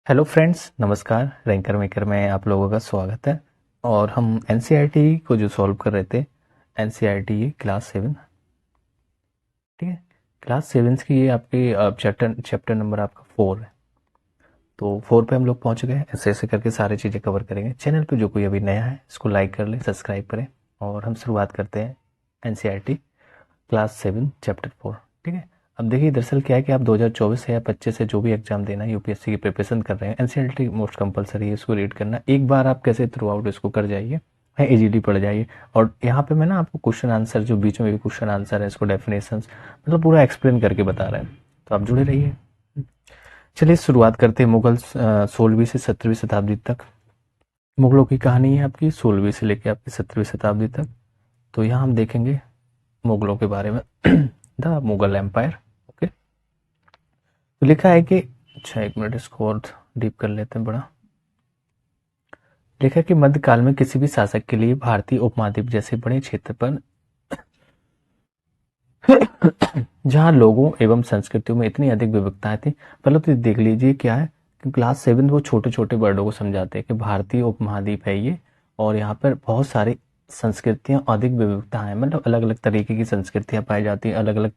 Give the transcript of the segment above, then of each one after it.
Hello friends, नमस्कार। Ranker maker में आप लोगों का स्वागत है। और हम एनसीईआरटी को जो सॉल्व कर रहे थे, एनसीईआरटी क्लास 7, ठीक है। क्लास 7 की ये आपकी चैप्टर नंबर आपका 4 है। तो 4 पे हम लोग पहुंच गए। ऐसे ऐसे करके सारी चीज़ें कवर करेंगे। चैनल पे जो कोई अभी नया है इसको लाइक कर ले, सब्सक्राइब करें। और हम शुरुआत करते हैं एनसीईआरटी क्लास 7 चैप्टर 4, ठीक है। अब देखिए, दरअसल क्या है कि आप 2024 से या 25 से जो भी एग्जाम देना है, यूपीएससी की प्रिपरेशन कर रहे हैं, एनसीईआरटी मोस्ट कंपलसरी है, इसको रीड करना। एक बार आप कैसे थ्रू आउट इसको कर जाइए, है इजीली पढ़ जाइए। और यहाँ पे मैं ना आपको क्वेश्चन आंसर, जो बीच में भी क्वेश्चन आंसर है, इसको डेफिनेशंस मतलब पूरा एक्सप्लेन करके बता रहे हैं, तो आप जुड़े रहिए। चलिए शुरुआत करते हैं। मुगल 16वीं से 17वीं शताब्दी तक मुगलों की कहानी है आपकी, 16वीं से लेकर आपकी 17वीं शताब्दी तक। तो यहाँ हम देखेंगे मुगलों के बारे में। The Mughal empire, okay. तो लिखा है कि, अच्छा एक मिनट, इसको और डीप कर लेते हैं बड़ा। लिखा है कि मध्यकाल में किसी भी शासक के लिए भारतीय उपमहाद्वीप जैसे बड़े क्षेत्र पर जहां लोगों एवं संस्कृतियों में इतनी अधिक विविधताएं थी। पहले तो देख लीजिए क्या है कि क्लास 7 वो छोटे छोटे वर्डों को समझाते हैं कि भारतीय उपमहाद्वीप है ये, और यहाँ पर बहुत सारी संस्कृतियां, अधिक विविधता है, मतलब अलग अलग तरीके की संस्कृतियां पाई जाती हैं, अलग अलग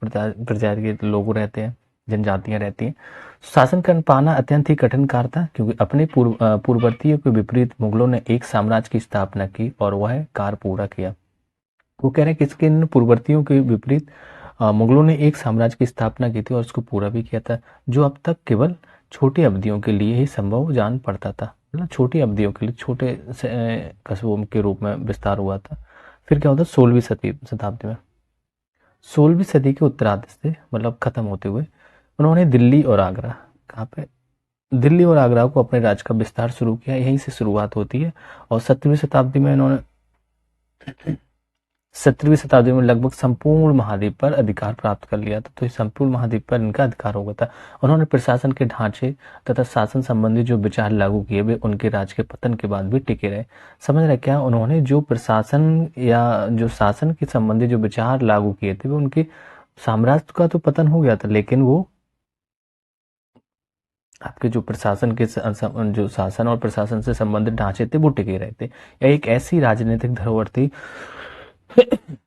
प्रजाति के लोग रहते हैं, जनजातियां रहती हैं। शासन कर पाना अत्यंत ही कठिन कार्य था, क्योंकि अपने पूर्ववर्तियों के विपरीत मुगलों ने एक साम्राज्य की स्थापना की और वह कार्य पूरा किया। वो कह रहे हैं कि इसके इन पूर्ववर्तियों के विपरीत मुगलों ने एक साम्राज्य की स्थापना की थी और उसको पूरा भी किया था, जो अब तक केवल छोटी अवधियों के लिए ही संभव जान पड़ता था। मतलब छोटी अवधियों के लिए, छोटे कस्बों के रूप में विस्तार हुआ था। फिर क्या होता है, 16वीं शताब्दी में, 16वीं सदी के उत्तरार्ध से मतलब खत्म होते हुए उन्होंने दिल्ली और आगरा, कहाँ पे, दिल्ली और आगरा को अपने राज्य का विस्तार शुरू किया। यहीं से शुरुआत होती है। और 17वीं शताब्दी में इन्होंने 17वीं शताब्दी में लगभग संपूर्ण महाद्वीप पर अधिकार प्राप्त कर लिया था। तो इस संपूर्ण महाद्वीप पर इनका अधिकार हो गया था। उन्होंने प्रशासन के ढांचे तथा शासन संबंधी जो विचार लागू किए, वे उनके राज्य के पतन के बाद भी टिके रहे। समझ रहे क्या, उन्होंने जो प्रशासन या जो शासन के संबंधी जो विचार लागू किए थे, वो उनके साम्राज्य का तो पतन हो गया था, लेकिन वो आपके जो प्रशासन के जो शासन और प्रशासन से संबंधित ढांचे थे, वो टिके रहे थे। यह एक ऐसी राजनीतिक धरोहर थी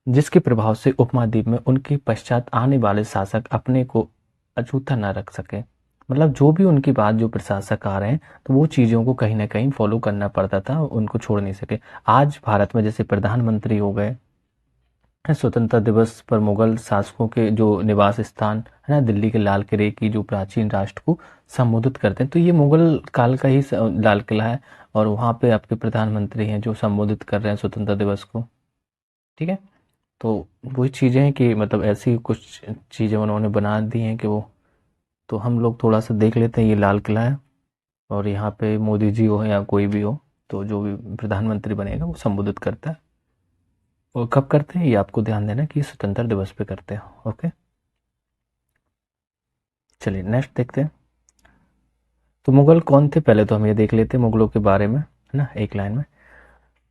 जिसके प्रभाव से उपमहाद्वीप में उनके पश्चात आने वाले शासक अपने को अछूता न रख सके। मतलब जो भी उनके बाद जो प्रशासक आ रहे हैं, तो वो चीज़ों को कहीं ना कहीं फॉलो करना पड़ता था, उनको छोड़ नहीं सके। आज भारत में जैसे प्रधानमंत्री हो गए, स्वतंत्रता दिवस पर मुगल शासकों के जो निवास स्थान है ना, दिल्ली के लाल किले की जो प्राचीन राष्ट्र को संबोधित करते हैं, तो ये मुगल काल का ही लाल किला है। और वहाँ पे आपके प्रधानमंत्री हैं जो संबोधित कर रहे हैं स्वतंत्रता दिवस को, ठीक है। तो वही चीज़ें हैं कि मतलब ऐसी कुछ चीज़ें उन्होंने बना दी हैं कि वो, तो हम लोग थोड़ा सा देख लेते हैं। ये लाल किला है और यहाँ पे मोदी जी हो या कोई भी हो, तो जो भी प्रधानमंत्री बनेगा वो संबोधित करता है। और कब करते हैं ये आपको ध्यान देना कि स्वतंत्रता दिवस पे करते हैं, ओके। चलिए नेक्स्ट देखते हैं। तो मुगल कौन थे, पहले तो हम ये देख लेते हैं मुगलों के बारे में, है ना, एक लाइन में।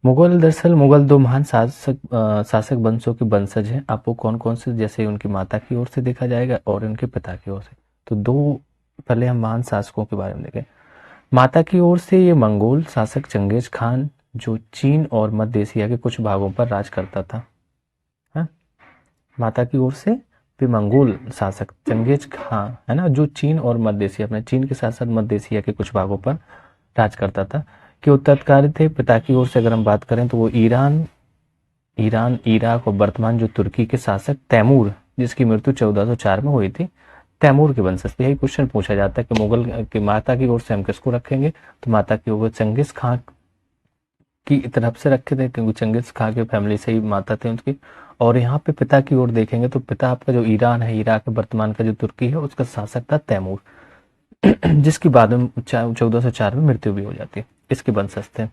मुगल, दरअसल मुगल दो महान शासक वंशों के वंशज हैं। आपको कौन कौन से, जैसे उनकी माता की ओर से देखा जाएगा और उनके पिता की ओर से। तो दो, पहले हम महान शासकों के बारे में देखें। माता की ओर से ये मंगोल शासक चंगेज खान, जो चीन और मध्य एशिया के कुछ भागों पर राज करता था, है। माता की ओर से भी मंगोल शासक चंगेज खान, है ना, जो चीन और मध्य एशिया, अपने चीन के साथ साथ मध्य एशिया के कुछ भागों पर राज करता था, के उत्तराधिकारी थे। पिता की ओर से अगर हम बात करें तो वो ईरान, इराक और वर्तमान जो तुर्की के शासक तैमूर, जिसकी मृत्यु 1404 में हुई थी, तैमूर के वंशज थे। यही क्वेश्चन पूछा जाता है कि मुगल की माता की ओर से हम किसको रखेंगे, तो माता की ओर चंगेज खां की तरफ से रखे थे, क्योंकि चंगेज खां की फैमिली से ही माता थे उनकी। और यहाँ पे पिता की ओर देखेंगे तो पिता आपका जो ईरान है, इराक है, वर्तमान का जो तुर्की है, उसका शासक था तैमूर, जिसकी बाद में 1404 में मृत्यु भी हो जाती है। इसके वंशज थे।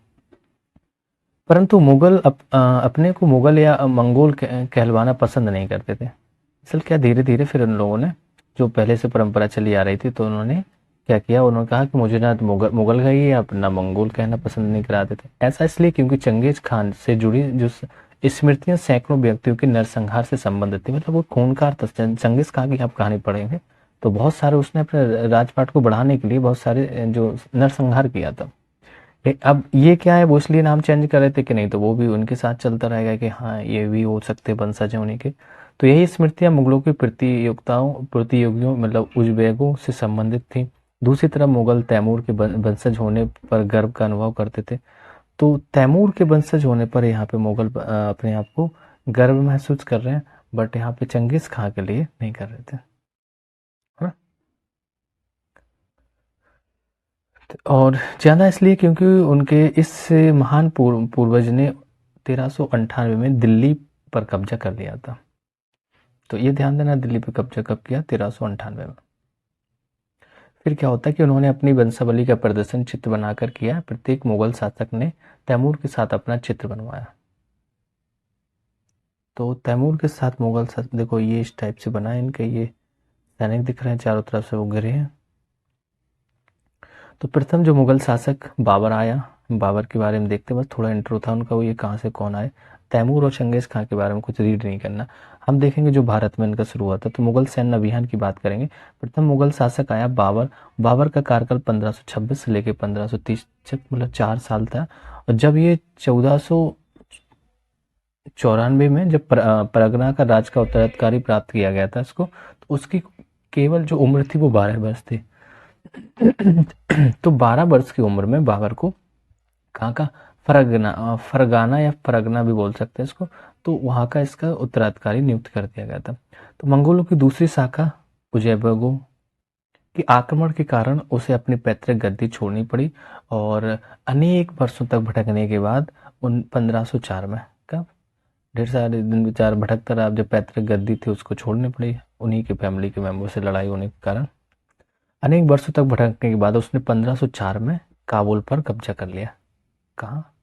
परंतु मुगल अपने को मुगल या मंगोल कहलवाना पसंद नहीं करते थे। असल क्या, धीरे धीरे फिर उन लोगों ने, जो पहले से परंपरा चली आ रही थी, तो उन्होंने क्या किया, उन्होंने कहा कि मुझे ना मुगल का ही या ना मंगोल कहना पसंद नहीं कराते थे। ऐसा इसलिए क्योंकि चंगेज खान से जुड़ी जो स्मृतियां सैकड़ों व्यक्तियों के नरसंहार से संबंधित थी। मतलब वो खूनखार था। चंगेज खान की आप कहानी पढ़ेंगे तो बहुत सारे उसने अपने राजपाट को बढ़ाने के लिए बहुत सारे जो नरसंहार किया था। अब ये क्या है, वो इसलिए नाम चेंज कर रहे थे कि नहीं तो वो भी उनके साथ चलता रहेगा कि हाँ ये भी हो सकते वंशज हैं उन्हीं के। तो यही स्मृतियां मुगलों की प्रतियोगियों मतलब उज़्बेकों से संबंधित थी। दूसरी तरफ मुगल तैमूर के वंशज होने पर गर्व का अनुभव करते थे। तो तैमूर के वंशज होने पर यहाँ पे मुगल अपने आप को गर्व महसूस कर रहे हैं, बट यहाँ पे चंगेज खां के लिए नहीं कर रहे थे, है ना। और ज़्यादा इसलिए क्योंकि उनके इस महान पूर्वज ने 1398 में दिल्ली पर कब्जा कर लिया था। तो ये ध्यान देना, दिल्ली पर कब्जा कब किया, 1398 में। फिर क्या होता है कि उन्होंने अपनी वंशावली का प्रदर्शन चित्र बनाकर किया। प्रत्येक मुगल शासक ने तैमूर के साथ अपना चित्र बनवाया। तो तैमूर के साथ मुगल शासक देखो ये इस टाइप से बना है, इनके ये सैनिक दिख रहे हैं चारों तरफ से वो घिरे हैं। तो प्रथम जो मुगल शासक बाबर आया, बाबर के बारे में देखते हैं, बस थोड़ा इंट्रो था उनका, वो ये कहाँ से कौन आए। तैमूर और चंगेज खां के बारे में कुछ रीड नहीं करना, हम देखेंगे जो भारत में इनका शुरू हुआ था। तो मुगल सैन्य अभियान की बात करेंगे। प्रथम मुगल शासक आया बाबर। बाबर का कार्यकाल 1526 से लेकर 1530 तक, मतलब 4 साल था। और जब ये 1494 में जब परगना का राज का उत्तराधिकारी प्राप्त किया गया था इसको, तो उसकी केवल जो उम्र थी वो 12 वर्ष थी। तो 12 वर्ष की उम्र में बाबर को कहाँ का फरगाना या फरगना भी बोल सकते हैं इसको, तो वहाँ का इसका उत्तराधिकारी नियुक्त कर दिया गया था। तो मंगोलों की दूसरी शाखा उजैबगों के आक्रमण के कारण उसे अपनी पैतृक गद्दी छोड़नी पड़ी, और अनेक वर्षों तक भटकने के बाद 1504 में, कब, ढेर सारे दिन बेचारा भटकता रहा। जब पैतृक गद्दी थी उसको छोड़नी पड़ी, उन्हीं के फैमिली के मेंबर से लड़ाई होने के कारण। अनेक वर्षों तक भटकने के बाद उसने 1504 में काबुल पर कब्जा कर लिया। कहाँ,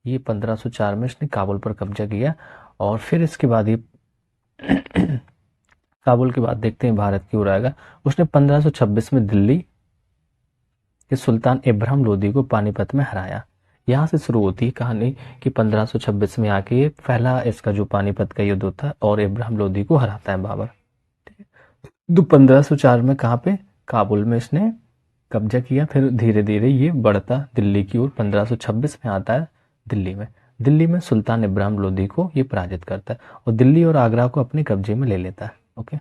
ये 1504 में इसने काबुल पर कब्जा किया। और फिर इसके बाद ये काबुल के बाद देखते हैं भारत की ओर आएगा। उसने 1526 में दिल्ली के सुल्तान इब्राहिम लोदी को पानीपत में हराया। यहाँ से शुरू होती है कहानी कि 1526 में आके ये पहला इसका जो पानीपत का युद्ध होता है और इब्राहिम लोदी को हराता है बाबर। तो 1504 में कहाँ पे, काबुल में इसने कब्जा किया। फिर धीरे धीरे ये बढ़ता दिल्ली की ओर। 1526 में आता है दिल्ली में। दिल्ली में सुल्तान इब्राहिम लोदी को ये पराजित करता है और दिल्ली और आगरा को अपने कब्जे में ले लेता है। ओके,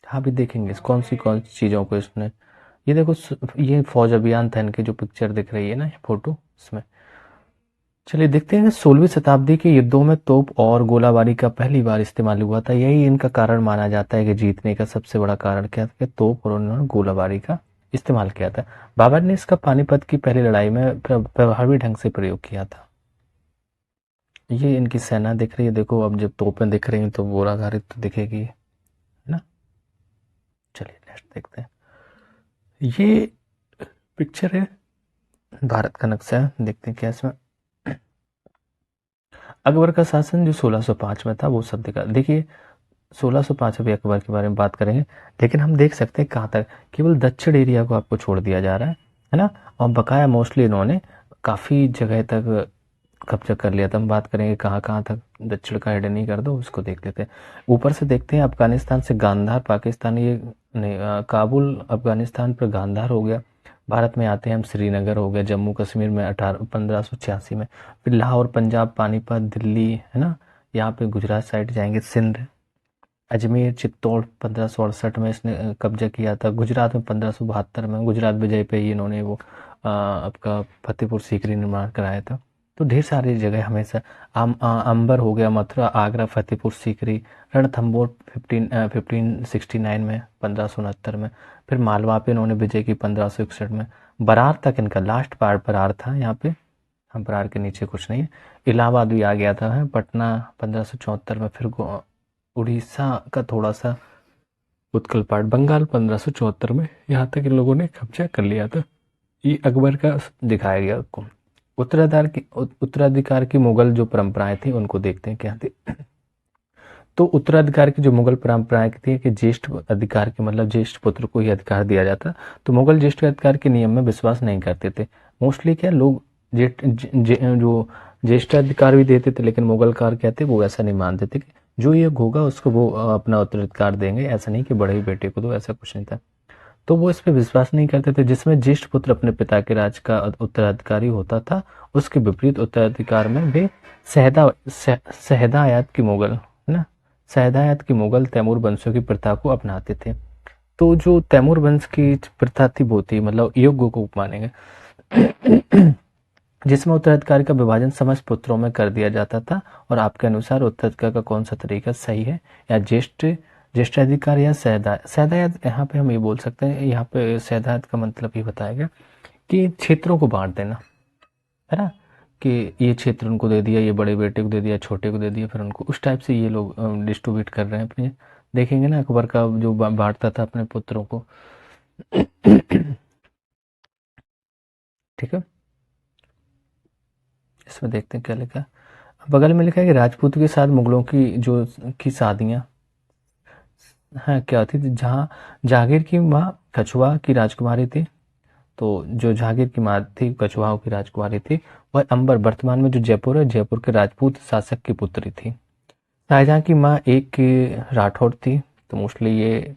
हाँ भी देखेंगे कौन सी चीज़ों को इसने, ये देखो ये फौज अभियान था, इनकी जो पिक्चर दिख रही है ना, ये फोटो इसमें। चलिए देखते हैं, 16वीं शताब्दी के युद्धों में तोप और गोलाबारी का पहली बार इस्तेमाल हुआ था। यही इनका कारण माना जाता है कि जीतने का सबसे बड़ा कारण क्या था, तोप और उन्होंने गोलाबारी का इस्तेमाल किया था। बाबर ने इसका पानीपत की पहली लड़ाई में प्रभावी ढंग से प्रयोग किया था। ये इनकी सेना दिख रही है, देखो अब जब तोपें दिख रही हैं तो गोलाबारी तो दिखेगी, है ना। चलिए नेक्स्ट देखते हैं, ये पिक्चर है भारत का नक्शा है, देखते हैं क्या इसमें। अकबर का शासन जो 1605 में था वो सब दिखा, देखिए 1605 अभी अकबर के बारे में बात करेंगे, लेकिन हम देख सकते हैं कहाँ तक, केवल दक्षिण एरिया को आपको छोड़ दिया जा रहा है ना। और बकाया मोस्टली इन्होंने काफ़ी जगह तक कब्जा कर लिया था। हम बात करेंगे कहाँ कहाँ तक, दक्षिण का हिडन नहीं कर दो, उसको देख लेते हैं। ऊपर से देखते हैं अफगानिस्तान से गांधार, पाकिस्तान, ये नहीं काबुल अफगानिस्तान पर गांधार हो गया। भारत में आते हैं हम, श्रीनगर हो गया, जम्मू कश्मीर में 1586 में। फिर लाहौर, पंजाब, पानीपत, दिल्ली, है ना। यहाँ पे गुजरात साइड जाएंगे, सिंध, अजमेर, चित्तौड़ 1568 में इसने कब्जा किया था। गुजरात में 1572 में, गुजरात विजय पे ही इन्होंने वो आपका फतेहपुर सीकरी निर्माण कराया था। तो ढेर सारी जगह हमेशा अंबर हो गया, मथुरा, आगरा, फतेहपुर सीकरी, रणथंबोर 1569 में, 1569 में। फिर मालवा पे इन्होंने विजय की 1561 में। बरार तक इनका लास्ट पार्ट बरार था यहाँ पे, हम बरार के नीचे कुछ नहीं है। इलाहाबाद भी आ गया था, है पटना 1574 में। फिर उड़ीसा का थोड़ा सा उत्कल पार्ट, बंगाल 1574 में। यहाँ तक इन लोगों ने कब्जा कर लिया था। ये अकबर का दिखाया गया आपको। उत्तराधिकार की मुगल जो परंपराएं थी उनको देखते हैं क्या थी। तो उत्तराधिकार की जो मुगल परंपराएं थी कि ज्येष्ठ अधिकार के मतलब ज्येष्ठ पुत्र को ही अधिकार दिया जाता। तो मुगल ज्येष्ठ अधिकार के नियम में विश्वास नहीं करते थे। मोस्टली क्या लोग जो ज्येष्ठ अधिकार भी देते थे, लेकिन मुगल कार कहते वो ऐसा नहीं मानते थे कि जो ये होगा उसको वो अपना उत्तराधिकार देंगे, ऐसा नहीं कि बड़े ही बेटे को दो, ऐसा कुछ नहीं था। तो वो इस पे विश्वास नहीं करते थे। जिसमें ज्येष्ठ पुत्र अपने पिता के राज का उत्तराधिकारी होता था, उसके विपरीत उत्तराधिकार में वे सहदायात की मुगल, है ना, सहदायात की मुगल तैमूर वंशों की प्रथा को अपनाते थे। तो जो तैमूर वंश की प्रथा थी वो थी, मतलब योग्य को मानेंगे, जिसमें उत्तराधिकारी का विभाजन समस्त पुत्रों में कर दिया जाता था। और आपके अनुसार उत्तराधिकार का कौन सा तरीका सही है, या ज्येष्ठाधिकार या सहदायत? यहाँ पे हम ये बोल सकते हैं, यहाँ पे सहदायत का मतलब ये बताया गया कि क्षेत्रों को बांट देना, है ना, कि ये क्षेत्र उनको दे दिया, ये बड़े बेटे को दे दिया, छोटे को दे दिया, फिर उनको उस टाइप से ये लोग डिस्ट्रीब्यूट कर रहे हैं अपने। देखेंगे ना अकबर का जो बांटता था अपने पुत्रों को। ठीक है, इसमें देखते हैं क्या लिखा है। बगल में लिखा है कि राजपूत के साथ मुगलों की शादियां, हाँ, क्या थी, जहाँ जहांगीर की माँ कछुआ की राजकुमारी थी। तो जो जहांगीर की माँ थी कछुआओं की राजकुमारी थी, वह अंबर वर्तमान में जो जयपुर है, जयपुर के राजपूत शासक की पुत्री थी। शाहजहां की माँ एक राठौड़ थी। तो मोस्टली ये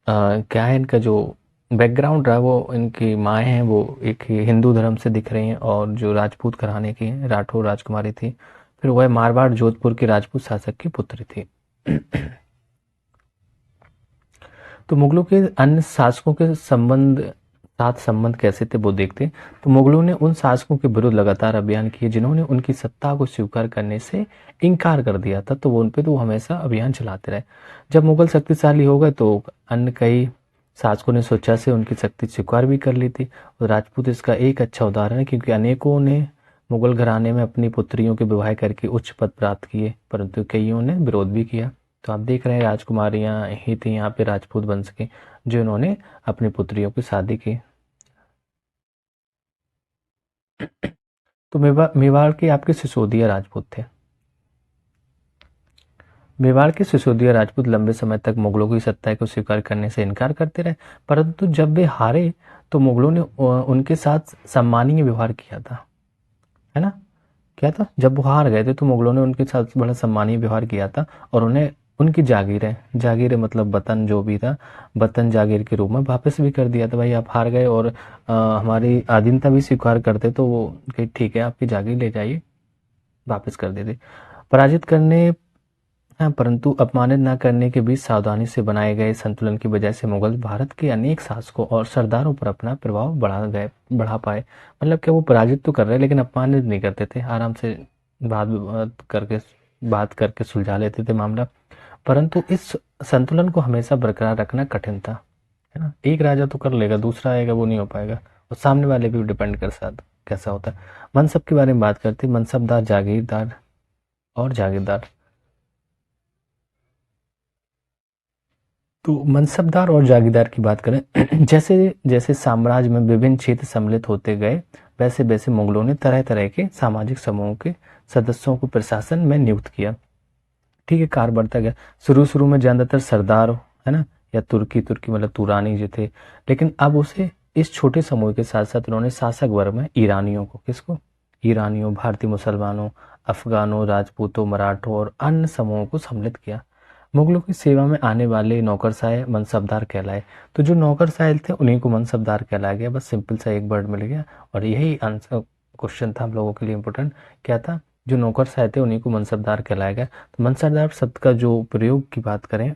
क्या है, इनका जो बैकग्राउंड रहा, वो इनकी माएँ हैं वो एक हिंदू धर्म से दिख रही हैं, और जो राजपूत घराने की हैं, राठौर राजकुमारी थी। फिर वह मारवाड़ जोधपुर के राजपूत शासक की पुत्री थी। तो मुगलों के अन्य शासकों के संबंध कैसे थे वो देखते हैं। तो मुगलों ने उन शासकों के विरुद्ध लगातार अभियान किए जिन्होंने उनकी सत्ता को स्वीकार करने से इनकार कर दिया था। तो वो उन पे तो हमेशा अभियान चलाते रहे। जब मुगल शक्तिशाली हो गए तो अन्य कई शासकों ने स्वेच्छा से उनकी शक्ति स्वीकार भी कर ली थी। और राजपूत इसका एक अच्छा उदाहरण है, क्योंकि अनेकों ने मुगल घराने में अपनी पुत्रियों के विवाह करके उच्च पद प्राप्त किए, परंतु कईयों ने विरोध भी किया। तो आप देख रहे हैं राजकुमारियां ही थी यहाँ पे राजपूत वंश की, जो इन्होंने अपनी पुत्रियों की शादी की। तो मेवाड़ के आपके सिसोदिया राजपूत थे। मेवाड़ के सिसोदिया राजपूत लंबे समय तक मुगलों की सत्ता को स्वीकार करने से इनकार करते रहे, परंतु जब वे हारे तो मुगलों ने उनके साथ सम्मानीय व्यवहार किया था, है ना। क्या था, जब वो हार गए थे तो मुगलों ने उनके साथ बड़ा सम्मानीय व्यवहार किया था, और उन्हें उनकी जागीरें मतलब वतन जो भी था, वतन जागीर के रूप में वापस भी कर दिया था। भाई आप हार गए और हमारी आधीनता भी स्वीकार करते, तो वो कि ठीक है आपकी जागीर ले जाइए, वापस कर देते। पराजित करने, हाँ, परंतु अपमानित न करने के बीच सावधानी से बनाए गए संतुलन की वजह से मुगल भारत के अनेक शासकों और सरदारों पर अपना प्रभाव बढ़ा पाए। मतलब कि वो पराजित तो कर रहे लेकिन अपमानित नहीं करते थे, आराम से बात बात करके सुलझा लेते थे मामला। परंतु इस संतुलन को हमेशा बरकरार रखना कठिन था, है ना। एक राजा तो कर लेगा, दूसरा आएगा वो नहीं हो पाएगा, और सामने वाले भी डिपेंड कर साथ कैसा होता है। मनसब के बारे में बात करते, मनसबदार, जागीरदार और जागीरदार। तो मनसबदार और जागीरदार की बात करें, जैसे जैसे साम्राज्य में विभिन्न क्षेत्र सम्मिलित होते गए, वैसे वैसे मुगलों ने तरह तरह के सामाजिक समूहों के सदस्यों को प्रशासन में नियुक्त किया। ठीक है, कार बढ़ता गया। शुरू शुरू में ज्यादातर सरदार, है ना, या तुर्की तुर्की मतलब तुरानी जो थे, लेकिन अब उसे इस छोटे समूह के साथ साथ उन्होंने शासक वर्ग में ईरानियों को, किसको, ईरानियों, भारतीय मुसलमानों, अफगानों, राजपूतों, मराठों और अन्य समूहों को सम्मिलित किया। मुगलों की सेवा में आने वाले नौकरशाह मनसबदार कहलाए। तो जो नौकरशाह थे उन्हीं को मनसबदार कहलाया गया। बस सिंपल सा एक वर्ड मिल गया, और यही आंसर क्वेश्चन था हम लोगों के लिए इम्पोर्टेंट। क्या था, जो नौकरशाह थे उन्हीं को मनसबदार कहलाया गया। तो मनसबदार शब्द का जो प्रयोग की बात करें,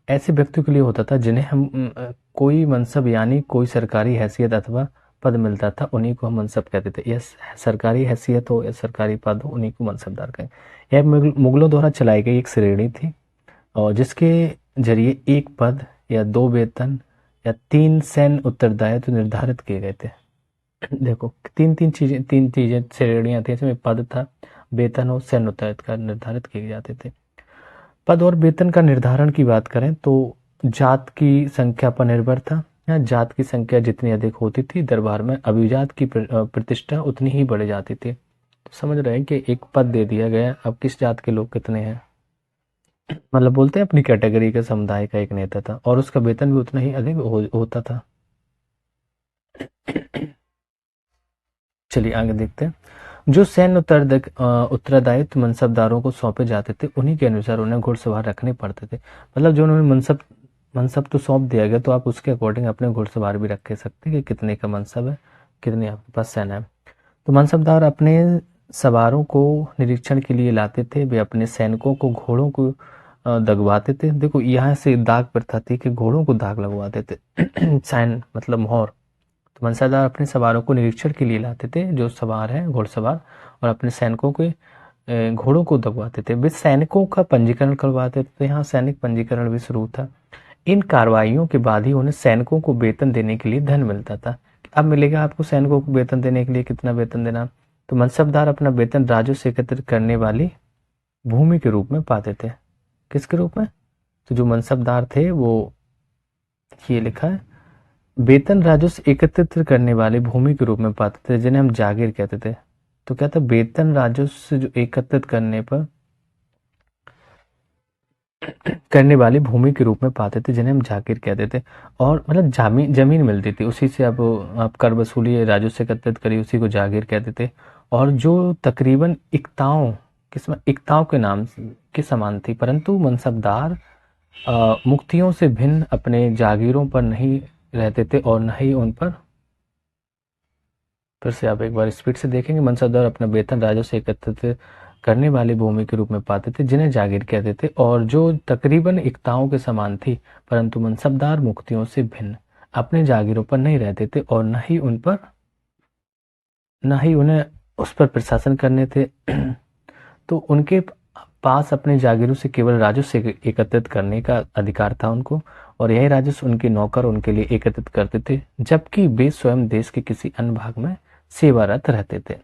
ऐसे व्यक्तियों के लिए होता था जिन्हें हम कोई मनसब यानी कोई सरकारी हैसियत अथवा पद मिलता था, उन्हीं को हम मनसब कहते थे। यह सरकारी हैसियत हो या सरकारी पद हो, उन्हीं को मनसबदार कहें। यह मुगलों द्वारा चलाई गई एक श्रेणी थी, और जिसके जरिए एक पद या दो वेतन या तीन सैन्य उत्तरदायित्व निर्धारित किए गए थे। देखो, तीन चीजें श्रेणियां थी, इसमें पद था, वेतन और सैन्य उत्तरदायित्व का निर्धारित किए जाते थे। पद और वेतन का निर्धारण की बात करें तो जात की संख्या पर निर्भर था। या जात की संख्या जितनी अधिक होती थी दरबार में अभिजात की प्रतिष्ठा उतनी ही बढ़ जाती थी। तो समझ रहे हैं कि एक पद दे दिया गया, अब किस जात के लोग कितने हैं, मतलब बोलते हैं अपनी कैटेगरी के समुदाय का एक नेता था, और उसका वेतन भी उतना ही अधिक होता था। चलिए आगे देखते हैं। जो सैन्य उत्तरदायित्व मनसबदारों को सौंपे जाते थे उन्हीं के अनुसार उन्हें घुड़सवार रखने पड़ते थे। मतलब जो उन्हें मनसब तो सौंप दिया गया, तो आप उसके अकॉर्डिंग अपने घुड़सवार भी रख सकते हैं कि कितने का मनसब है, कितनी आपके पास सेना है। तो मनसबदार अपने सवारों को निरीक्षण के लिए लाते थे, वे अपने सैनिकों को घोड़ों को दगवाते थे। देखो यहाँ से दाग प्रथा थी कि घोड़ों को दाग लगवाते थे साइन मतलब मोहर। तो मनसबदार अपने सवारों को निरीक्षण के लिए लाते थे, जो सवार है घुड़सवार, और अपने सैनिकों के घोड़ों को दगवाते थे। वे सैनिकों का पंजीकरण करवाते थे, तो यहाँ सैनिक पंजीकरण भी शुरू था। इन कार्रवाइयों के बाद ही उन्हें सैनिकों को वेतन देने के लिए धन मिलता था। अब मिलेगा आपको सैनिकों को वेतन देने के लिए, कितना वेतन देना। तो मनसबदार अपना वेतन राजस्व से एकत्रित करने वाली भूमि के रूप में पाते थे। किसके रूप में? तो जो मनसबदार थे वो, ये लिखा है, वेतन राजस्व एकत्रित करने वाली भूमि के रूप में पाते थे, जिन्हें हम जागीर कहते थे। तो क्या था? वेतन राजस्व जो एकत्रित करने वाली भूमि के रूप में पाते थे, जिन्हें हम जागीर कहते थे। और मतलब जमीन मिलती थी, उसी से आप कर वसूली राजस्व एकत्रित करी, उसी को जागीर कहते थे। और जो तकरीबन इक्ताओं के नाम के समान थी, परंतु मनसबदार मुक्तियों से भिन्न अपने जागीरों पर नहीं रहते थे और न ही उन पर, फिर से आप एक बार स्पीड से देखेंगे, मनसबदार अपना वेतन राजस्व एकत्रित करने वाली भूमि के रूप में पाते थे, जिन्हें जागीर कहते थे, और जो तकरीबन इक्ताओं के समान थी, परंतु मनसबदार मुक्तियों से भिन्न अपने जागीरों पर नहीं रहते थे और न ही उन्हें उस पर प्रशासन करने थे। तो उनके पास अपने जागीरों से केवल राजस्व एकत्रित करने का अधिकार था उनको, और यही राजस्व उनके नौकर उनके लिए एकत्रित करते थे, जबकि वे स्वयं देश के किसी अन्य भाग में सेवारत रहते थे।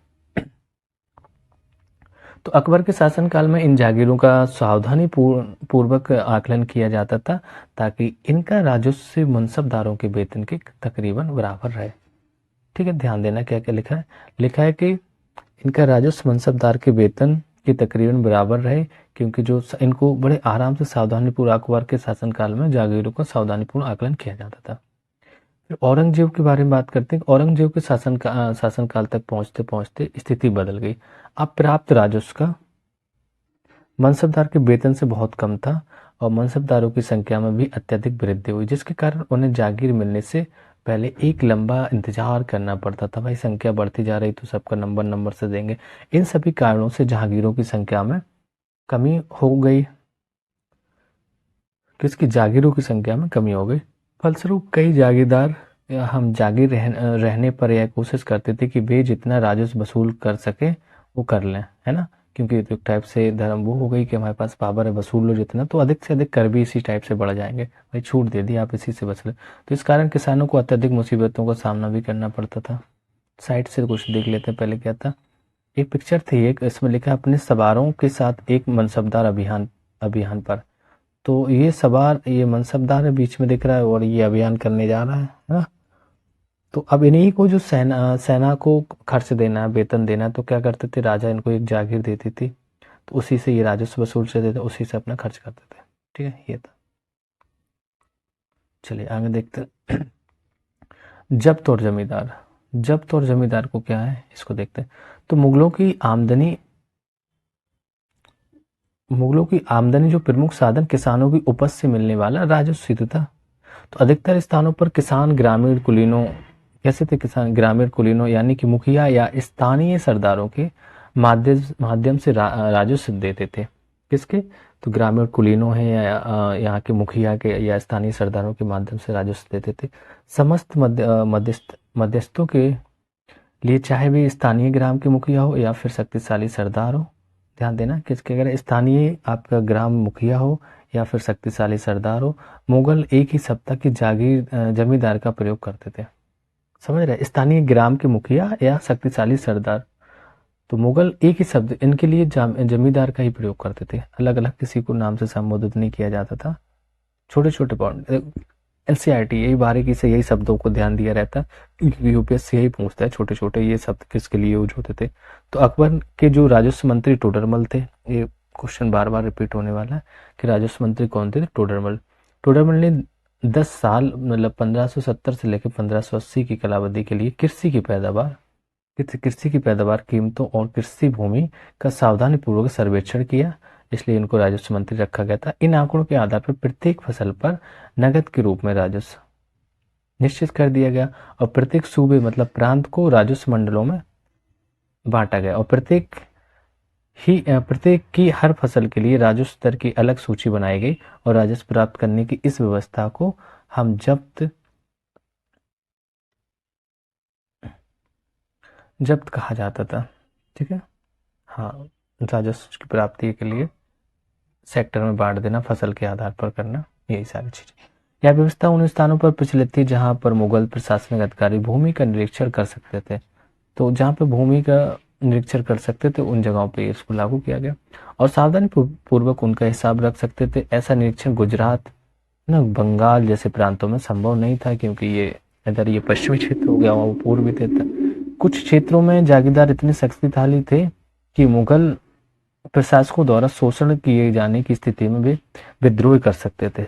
तो अकबर के शासनकाल में इन जागीरों का सावधानी पूर्वक आकलन किया जाता था, ताकि इनका राजस्व मनसबदारों के वेतन के तकरीबन बराबर रहे। ठीक है, ध्यान देना क्या क्या लिखा है। लिखा है कि इनका राजस्व मनसबदार के वेतन के तकरीबन बराबर रहे, क्योंकि जो इनको बड़े आराम से सावधानीपूर्वक अकबर के शासनकाल में जागीरों का सावधानीपूर्ण आकलन किया जाता था। फिर औरंगजेब के बारे में बात करते हैं। औरंगजेब के शासनकाल तक पहुंचते पहुंचते स्थिति बदल गई। अब प्राप्त राजस्व का मनसबदार के वेतन से बहुत कम था, और मनसबदारों की संख्या में भी अत्यधिक वृद्धि हुई, जिसके कारण उन्हें जागीर मिलने से पहले एक लंबा इंतजार करना पड़ता था। भाई संख्या बढ़ती जा रही तो सबका नंबर से देंगे। इन सभी कारणों से जहांगीरों की संख्या में कमी हो गई। किसकी? जागीरों की संख्या में कमी हो गई। फलस्वरूप कई जागीरदार हम जागीर रहने पर यह कोशिश करते थे कि वे जितना राजस्व वसूल कर सके वो कर लें, है ना। क्योंकि एक टाइप से धर्म वो हो गई कि हमारे पास पावर है, वसूल लो जितना, तो अधिक से अधिक कर भी इसी टाइप से बढ़ जाएंगे। भाई छूट दे दी, आप इसी से बच ले। तो इस कारण किसानों को अत्यधिक मुसीबतों का सामना भी करना पड़ता था। साइड से कुछ देख लेते हैं पहले क्या था। एक पिक्चर थी, एक इसमें लिखा अपने सवारों के साथ एक मनसबदार अभियान पर। तो ये मनसबदार है बीच में दिख रहा है, और ये अभियान करने जा रहा है ना। तो अब इन्हीं को जो सेना को खर्च देना है, वेतन देना है, तो क्या करते थे, राजा इनको एक जागीर देती थी, तो उसी से ये राजस्व वसूल से देते, उसी से अपना खर्च करते थे। ठीक है, ये था। चलिए आगे देखते हैं। जब्त और जमींदार को क्या है, इसको देखते हैं। तो मुगलों की आमदनी जो प्रमुख साधन किसानों की उपज से मिलने वाला राजस्व था। तो अधिकतर स्थानों पर किसान ग्रामीण कुलीनों, कैसे थे किसान? ग्रामीण कुलीनों यानी कि मुखिया या स्थानीय सरदारों के माध्यम से राजस्व देते थे। किसके? तो ग्रामीण कुलीनों हैं या यहाँ के मुखिया के या स्थानीय सरदारों के माध्यम से राजस्व देते थे। समस्त मध्यस्थों के लिए, चाहे वे स्थानीय ग्राम के मुखिया हो या फिर शक्तिशाली सरदार हो। ध्यान देना किसके? अगर स्थानीय आपका ग्राम मुखिया हो या फिर शक्तिशाली सरदार हो, मुगल एक ही सप्ताह की जागीर जमींदार का प्रयोग करते थे। समझ रहे? स्थानीय ग्राम के मुखिया या शक्तिशाली सरदार, तो मुगल एक ही शब्द इनके लिए जमींदार का ही प्रयोग करते थे। अलग अलग किसी को नाम से संबोधित नहीं किया जाता था। छोटे छोटे पॉइंट, एनसीईआरटी यही बारीकी से यही शब्दों को ध्यान दिया रहता, क्योंकि यूपीएससी यही पूछता है छोटे छोटे ये शब्द किसके लिए यूज होते थे। तो अकबर के जो राजस्व मंत्री टोडरमल थे, ये क्वेश्चन बार बार रिपीट होने वाला है कि राजस्व मंत्री कौन थे? टोडरमल ने 10 साल मतलब 1570 से लेकर 1580 की कालावधि के लिए कृषि की पैदावार कृषि की पैदावार, कीमतों और कृषि भूमि का सावधानीपूर्वक सर्वेक्षण किया, इसलिए इनको राजस्व मंत्री रखा गया था। इन आंकड़ों के आधार पर प्रत्येक फसल पर नकद के रूप में राजस्व निश्चित कर दिया गया और प्रत्येक सूबे मतलब प्रांत को राजस्व मंडलों में बांटा गया और प्रत्येक की हर फसल के लिए राजस्व दर की अलग सूची बनाई गई और राजस्व प्राप्त करने की इस व्यवस्था को हम जब्त कहा जाता था। ठीक है, हाँ, राजस्व की प्राप्ति के लिए सेक्टर में बांट देना, फसल के आधार पर करना, यही सारी चीजें। यह व्यवस्था उन स्थानों पर प्रचलित थी जहां पर मुगल प्रशासनिक अधिकारी भूमि का निरीक्षण कर सकते थे। तो जहाँ पे भूमि का निरीक्षण कर सकते थे उन जगहों पे इसको लागू किया गया और सावधानी पूर्वक उनका हिसाब रख सकते थे। ऐसा निरीक्षण गुजरात ना बंगाल जैसे प्रांतों में संभव नहीं था, क्योंकि ये इधर ये पश्चिमी क्षेत्र हो गया, वो पूर्वी थे। कुछ क्षेत्रों में जागीरदार इतने शक्तिशाली थे कि मुगल प्रशासकों द्वारा शोषण किए जाने की स्थिति में वे विद्रोह कर सकते थे।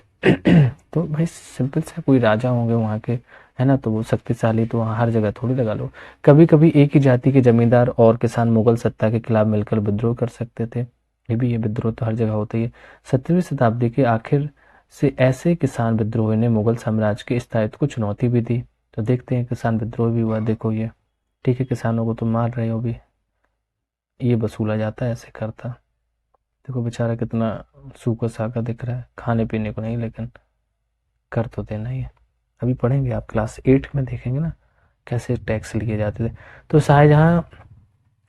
तो भाई सिंपल सा, कोई राजा होंगे वहाँ के, है ना, तो वो शक्तिशाली तो वहाँ हर जगह थोड़ी लगा लो। कभी कभी एक ही जाति के जमींदार और किसान मुगल सत्ता के खिलाफ मिलकर विद्रोह कर सकते थे। ये विद्रोह तो हर जगह होता ही है। 17वीं शताब्दी के आखिर से ऐसे किसान विद्रोह ने मुगल साम्राज्य के स्थायित्व को चुनौती भी दी। तो देखते हैं, किसान विद्रोह भी हुआ, देखो ये। ठीक है, किसानों को तुम मार रहे हो भी, ये वसूला जाता है, ऐसे करता। देखो बेचारा कितना सूखा साखा दिख रहा है, खाने पीने को नहीं, लेकिन कर तो देना ही है। अभी पढ़ेंगे, आप क्लास 8 में देखेंगे ना कैसे टैक्स लिए जाते थे। तो शाहजहां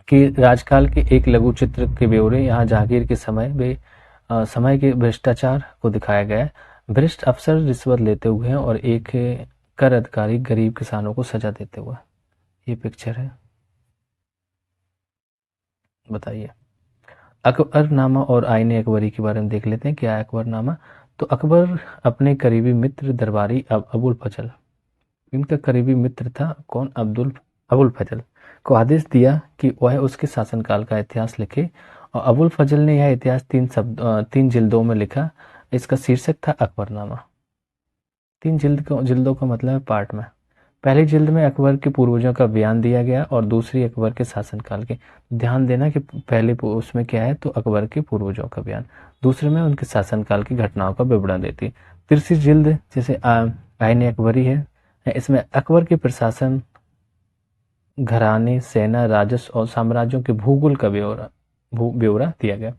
के राजकाल के एक लघु चित्र के ब्यौरे यहाँ जहांगीर के समय के भ्रष्टाचार को दिखाया गया है। भ्रष्ट अफसर रिश्वत लेते हुए हैं और एक कर अधिकारी गरीब किसानों को सजा देते हुए। ये पिक्चर है, बताइए। अकबरनामा और आईने अकबरी के बारे में देख लेते हैं, क्या है अकबरनामा। तो अकबर अपने करीबी मित्र दरबारी अबुल फजल, इनका करीबी मित्र था कौन, अबुल फजल को आदेश दिया कि वह उसके शासनकाल का इतिहास लिखे और अबुल फजल ने यह इतिहास 3 जिल्दों में लिखा। इसका शीर्षक था अकबरनामा। 3 जिल्दों का मतलब है पार्ट में। पहली जिल्द में अकबर के पूर्वजों का बयान दिया गया और दूसरी अकबर के शासनकाल के। ध्यान देना कि पहले उसमें क्या है, तो अकबर के पूर्वजों का बयान, दूसरे में उनके शासनकाल की घटनाओं का विवरण देती। तीसरी जिल्द जैसे आईने अकबरी है, इसमें अकबर के प्रशासन, घराने, सेना, राजस्व और साम्राज्यों के भूगोल का ब्यौरा दिया गया।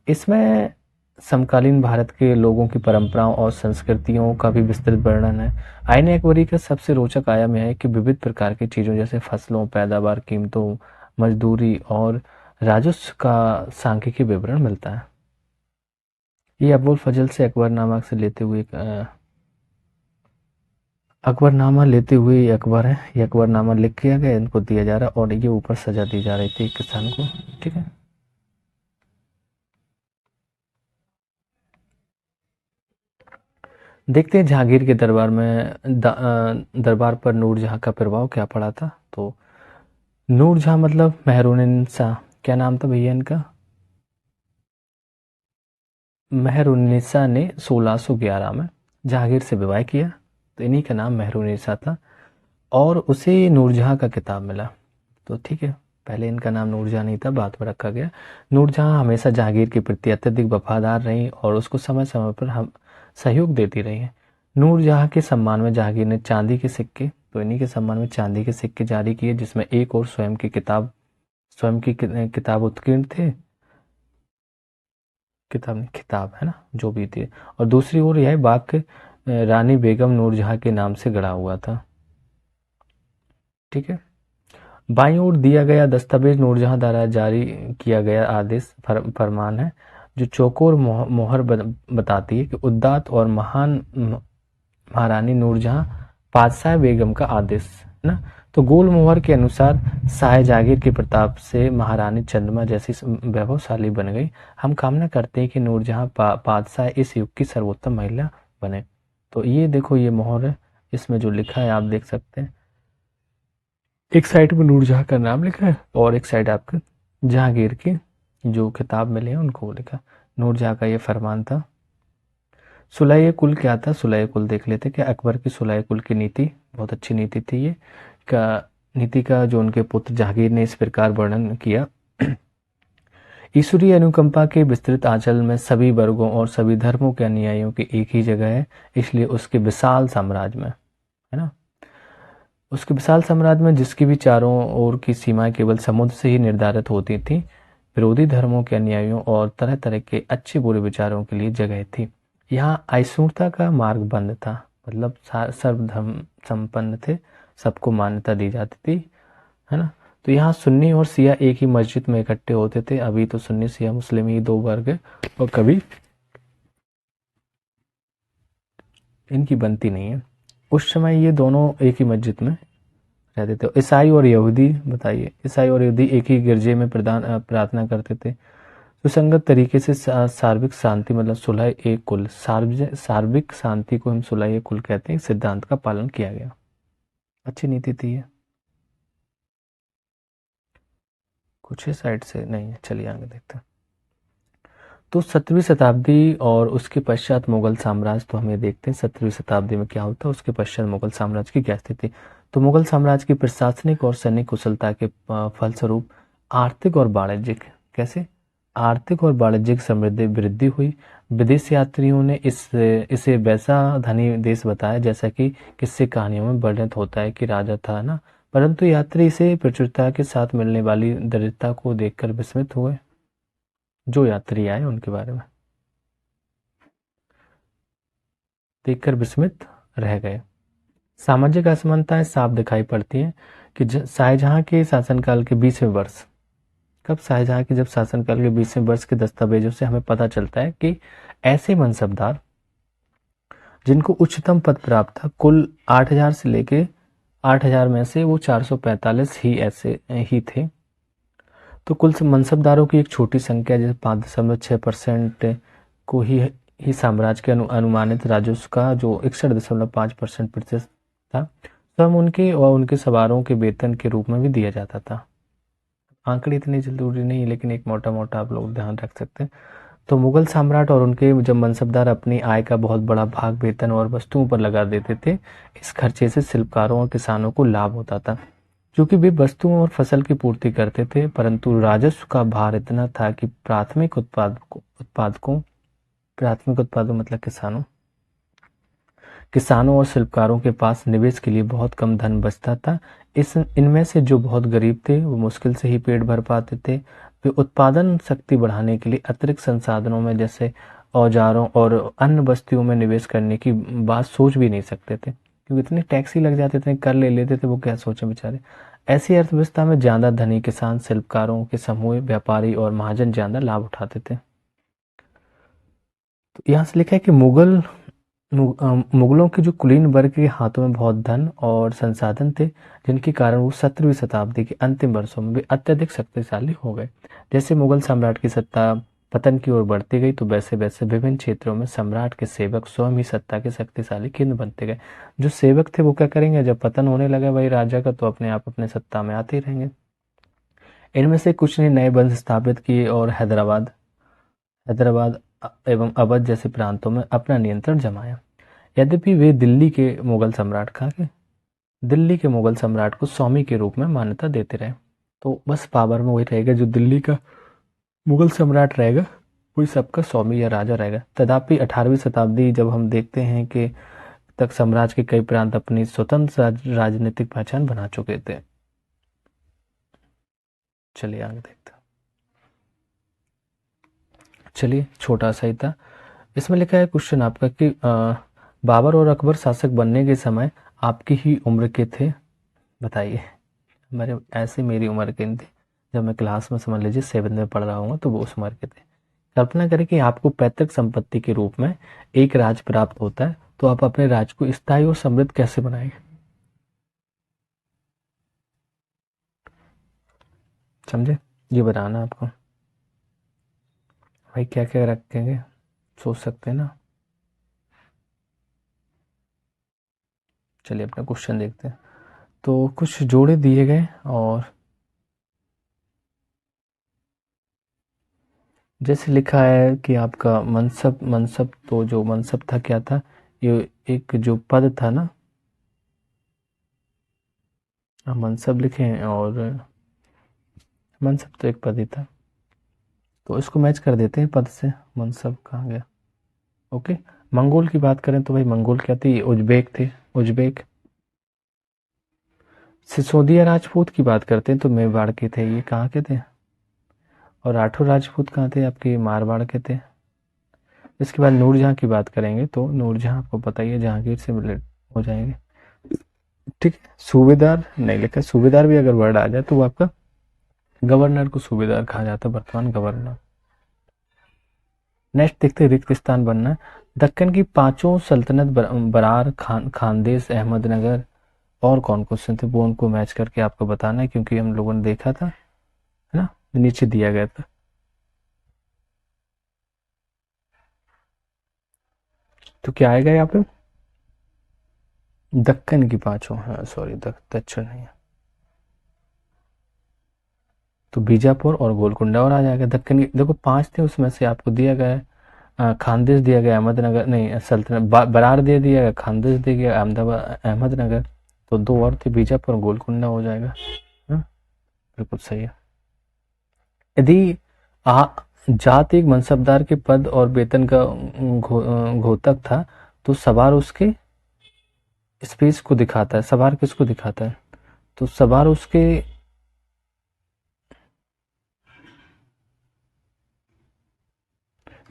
इसमें समकालीन भारत के लोगों की परंपराओं और संस्कृतियों का भी विस्तृत वर्णन है। आईने अकबरी का सबसे रोचक आयाम यह है कि विविध प्रकार की चीजों जैसे फसलों, पैदावार, कीमतों, मजदूरी और राजस्व का सांख्यिकी विवरण मिलता है। ये अबुल फजल से अकबरनामा से लेते हुए अकबरनामा लेते हुए ये अकबर है, ये अकबरनामा लिख किया गया, इनको दिया जा रहा और ये ऊपर सजा दी जा रही थी किसान को। ठीक है, देखते हैं जहांगीर के दरबार में दरबार पर नूरजहां का प्रभाव क्या पड़ा था। तो नूरजहां मतलब मेहरुनिसा, क्या नाम था भैया इनका, मेहरुनिसा ने 1611 में जहांगीर से विवाह किया, तो इन्हीं का नाम मेहरुनिसा था और उसे नूरजहां का खिताब मिला। तो ठीक है, पहले इनका नाम नूरजहां नहीं था, बाद में रखा गया। नूरजहां हमेशा जहांगीर के प्रति अत्यधिक वफादार रही और उसको समय समय पर हम सहयोग देती रही है। नूरजहां के सम्मान में जहांगीर ने चांदी के सिक्के, तो इन्हीं के सम्मान में चांदी के सिक्के जारी किए, जिसमें एक और स्वयं की किताब उत्कीर्ण थे, किताब नहीं, खिताब है ना, जो भी थी, और दूसरी ओर यह बाग रानी बेगम नूरजहां के नाम से गढ़ा हुआ था। ठीक है, बाईं ओर दिया गया दस्तावेज नूरजहां द्वारा जारी किया गया आदेश फरमान है, जो चौकोर मोहर बताती है कि उद्दात और महान महारानी नूरजहां बादशाह बेगम का आदेश है ना। तो गोल मोहर के अनुसार शाह जहांगीर के प्रताप से महारानी चंद्रमा जैसी वैभवशाली बन गई। हम कामना करते हैं कि नूरजहां बादशाह इस युग की सर्वोत्तम महिला बने। तो ये देखो, ये मोहर है, इसमें जो लिखा है आप देख सकते हैं, एक साइड में नूरजहां का नाम लिखा है और एक साइड आपके जहांगीर के जो किताब मिले हैं उनको लिखा। नूरजहां का ये फरमान था। सुलह कुल क्या था, सुलह कुल देख लेते कि अकबर की सुलह कुल की नीति बहुत अच्छी नीति थी। ये का नीति का जो उनके पुत्र जहांगीर ने इस प्रकार वर्णन किया। ईश्वरीय अनुकंपा के विस्तृत आंचल में सभी वर्गों और सभी धर्मों के अनुयायियों की एक ही जगह है, इसलिए उसके विशाल साम्राज्य में, है ना, उसके विशाल साम्राज्य में जिसकी भी चारों ओर की सीमाएं केवल समुद्र से ही निर्धारित होती थी, विरोधी धर्मों के अनुयायियों और तरह तरह के अच्छे बुरे विचारों के लिए जगह थी। यहाँ अहिंसुता का मार्ग बंद था, मतलब सर्वधर्म संपन्न थे, सबको मान्यता दी जाती थी, है ना। तो यहाँ सुन्नी और सिया एक ही मस्जिद में इकट्ठे होते थे। अभी तो सुन्नी सिया मुस्लिम ही दो वर्ग है और कभी इनकी बनती नहीं है। उस समय ये दोनों एक ही मस्जिद में रहते थे। ईसाई और यहूदी, बताइए, ईसाई और यहूदी एक ही गिरजे में प्रार्थना करते थे। सुसंगत तरीके से सार्वत्रिक शांति मतलब सुलह एक कुल, सार्वत्रिक शांति को हम सुलह एक कुल कहते हैं, सिद्धांत का पालन किया गया। अच्छी नीति थी ये। कुछ ही साइड से नहीं है, चलिए आगे देखते हैं। तो 17वीं शताब्दी और उसके पश्चात मुगल साम्राज्य, तो हम ये देखते हैं 17वीं शताब्दी में क्या होता है, उसके पश्चात मुगल साम्राज्य की क्या स्थिति। तो मुगल साम्राज्य की प्रशासनिक और सैनिक कुशलता के फलस्वरूप आर्थिक और वाणिज्यिक, कैसे, आर्थिक और वाणिज्यिक समृद्धि वृद्धि हुई। विदेश यात्रियों ने इसे वैसा धनी देश बताया जैसा कि किस्से कहानियों में वर्णित होता है कि राजा था ना, परंतु यात्री इसे प्रचुरता के साथ मिलने वाली दरिद्रता को देखकर विस्मित हुए। जो यात्री आए उनके बारे में देखकर विस्मित रह गए। सामाजिक असमानताएं साफ दिखाई पड़ती हैं कि शाहजहां के शासनकाल के 20वें वर्ष, कब, शाहजहां के जब शासनकाल के 20वें वर्ष के दस्तावेजों से हमें पता चलता है कि ऐसे मनसबदार जिनको उच्चतम पद प्राप्त था, कुल 8000 से लेके 8000 में से वो 445 ही ऐसे ही थे। तो कुल मनसबदारों की एक छोटी संख्या, जैसे 5.6% को ही साम्राज्य के अनुमानित राजस्व का जो 61.5% था, स्वयं उनके और उनके सवारों के वेतन के रूप में भी दिया जाता था। आंकड़े इतने जरूरी नहीं, लेकिन एक मोटा मोटा आप लोग ध्यान रख सकते हैं। तो मुगल सम्राट और उनके जब मनसबदार अपनी आय का बहुत बड़ा भाग वेतन और वस्तुओं पर लगा देते थे, इस खर्चे से शिल्पकारों और किसानों को लाभ होता था, क्योंकि वे वस्तुओं और फसल की पूर्ति करते थे। परंतु राजस्व का भार इतना था कि प्राथमिक उत्पादकों मतलब किसानों और शिल्पकारों के पास निवेश के लिए बहुत कम धन बचता था। इनमें से जो बहुत गरीब थे वो मुश्किल से ही पेट भर पाते थे। वे उत्पादन शक्ति बढ़ाने के लिए अतिरिक्त संसाधनों में जैसे औजारों और अन्य वस्तुओं में निवेश करने की बात सोच भी नहीं सकते थे, क्योंकि इतने टैक्स ही लग जाते थे, कर ले लेते थे, वो क्या सोचे बेचारे। ऐसी अर्थव्यवस्था में ज्यादा धनी किसान, शिल्पकारों के समूह, व्यापारी और महाजन ज्यादा लाभ उठाते थे। तो यहाँ से लिखा है कि मुगलों के जो कुलीन वर्ग के हाथों में बहुत धन और संसाधन थे, जिनके कारण वो 17वीं शताब्दी के अंतिम वर्षों में भी अत्यधिक शक्तिशाली हो गए। जैसे मुगल सम्राट की सत्ता पतन की ओर बढ़ती गई, तो वैसे वैसे विभिन्न क्षेत्रों में सम्राट के सेवक स्वयं ही सत्ता के शक्तिशाली केंद्र बनते गए। जो सेवक थे वो क्या करेंगे, जब पतन होने लगा भाई राजा का, तो अपने आप अपने सत्ता में आते ही रहेंगे। इनमें से कुछ ने नए वंश स्थापित किए और हैदराबाद एवं अवध जैसे प्रांतों में अपना नियंत्रण जमाया। यद्यपि वे दिल्ली के मुगल सम्राट को स्वामी के रूप में मान्यता देते रहे। तो बस पावर में वही रहेगा, जो दिल्ली का मुगल सम्राट रहेगा वही सबका स्वामी या राजा रहेगा। तथापि 18वीं शताब्दी जब हम देखते हैं कि तक साम्राज्य के कई प्रांत अपनी स्वतंत्र राजनीतिक पहचान बना चुके थे। चलिए आगे देखते हैं। चलिए, छोटा सा ही था। इसमें लिखा है क्वेश्चन आपका कि बाबर और अकबर शासक बनने के समय आपकी ही उम्र के थे, बताइए। मेरी उम्र के थे, जब मैं क्लास में समझ लीजिए 7th में पढ़ रहा हूँ, तो वो उस उम्र के थे। कल्पना करें कि आपको पैतृक संपत्ति के रूप में एक राज प्राप्त होता है, तो आप अपने राज को स्थायी और समृद्ध कैसे बनाएंगे, समझे, ये बताना आपको। भाई क्या क्या रखेंगे, सोच सकते हैं ना। चलिए अपना क्वेश्चन देखते हैं। तो कुछ जोड़े दिए गए, और जैसे लिखा है कि आपका मनसब तो जो मनसब था क्या था, ये एक जो पद था ना, मनसब लिखें और मनसब तो एक पद ही था, तो इसको मैच कर देते हैं पद से। मनसब कहाँ गया? ओके। मंगोल की बात करें तो भाई मंगोल क्या थी? उज्बेक थे, उज्बेक। सिसोदिया राजपूत की बात करते हैं तो मेवाड़ के थे, ये कहाँ के थे? और राठौर राजपूत कहाँ थे? आपके मारवाड़ के थे। इसके बाद नूरजहाँ की बात करेंगे तो नूरजहाँ आपको पता ही है, जहांगीर से रिलेट हो जाएंगे। ठीक है। सूबेदार नहीं लिखा, सूबेदार भी अगर वर्ड आ जाए तो वो आपका गवर्नर को सूबेदार कहा जाता है, वर्तमान गवर्नर। नेक्स्ट देखते हैं रिक्त स्थान बनना है। दक्कन की पांचों सल्तनत बरार, खानदेश, अहमदनगर और कौन क्वेश्चन थे वो उनको मैच करके आपको बताना है, क्योंकि हम लोगों ने देखा था, है ना, नीचे दिया गया था। तो क्या आएगा यहाँ पे? दक्कन की पांचों, हाँ सॉरी, दक्षिण नहीं है, तो बीजापुर और गोलकुंडा और आ जाएगा। दक्कन की देखो पांच थे, उसमें से आपको दिया गया है खानदेश दिया गया, अहमदनगर नहीं, सल्तनत बरार दे दिया गया, खानदेश दिया गया, अहमदाबाद, अहमदनगर। तो दो और थे, बीजापुर और गोलकुंडा हो जाएगा। हाँ, बिल्कुल सही है। यदि आ जात एक मनसबदार के पद और वेतन का घोतक था, तो सवार उसके स्पेस को दिखाता है। सवार किसको दिखाता है? तो सवार उसके